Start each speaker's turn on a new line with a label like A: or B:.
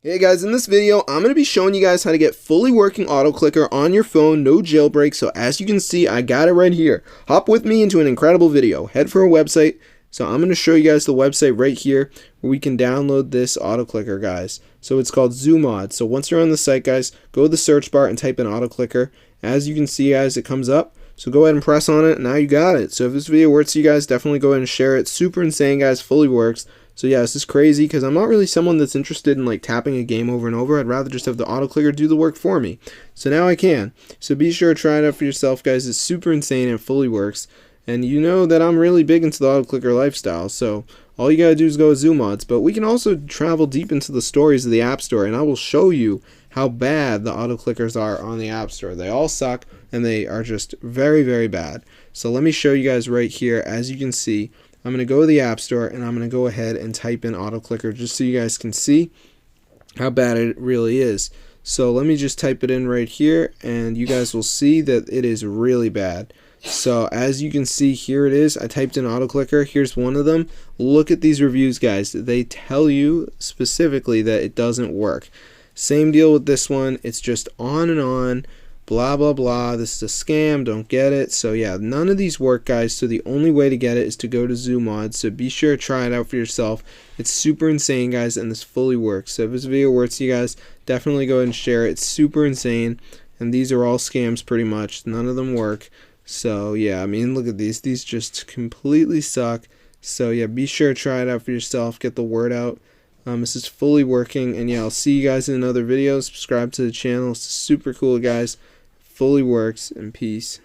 A: Hey guys, in this video, I'm going to be showing you guys how to get fully working auto clicker on your phone, no jailbreak. So as you can see, I got it right here. Hop with me into an incredible video. Head for a website. So I'm going to show you guys the website right here where we can download this auto clicker, guys. So it's called Zoomod. So once you're on the site, guys, go to the search bar and type in auto clicker. As you can see, guys, it comes up. So go ahead and press on it. Now you got it. So if this video works for you guys, definitely go ahead and share it. Super insane, guys. Fully works. So yeah, this is crazy because I'm not really someone that's interested in like tapping a game over and over. I'd rather just have the auto clicker do the work for me. So now I can. So be sure to try it out for yourself, guys. It's super insane and fully works. And you know that I'm really big into the auto clicker lifestyle. So all you gotta do is go to Zoomods. But we can also travel deep into the stories of the App Store, and I will show you how bad the auto clickers are on the App Store. They all suck, and they are just very, very bad. So let me show you guys right here. As you can see, I'm going to go to the App Store and I'm going to go ahead and type in auto clicker just so you guys can see how bad it really is. So let me just type it in right here and you guys will see that it is really bad. So as you can see, here it is. I typed in auto clicker. Here's one of them. Look at these reviews, guys. They tell you specifically that it doesn't work. Same deal with this one. It's just on and on. Blah blah blah, this is a scam, don't get it. So yeah, none of these work, guys. So the only way to get it is to go to Zoomod. So be sure to try it out for yourself. It's super insane, guys, and this fully works. So if this video works to you guys, definitely go ahead and share it. It's super insane, and these are all scams pretty much. None of them work. So yeah, I mean, look at these just completely suck. So yeah, be sure to try it out for yourself, get the word out. This is fully working, and yeah, I'll see you guys in another video. Subscribe to the channel. It's super cool, guys. Fully works, and peace.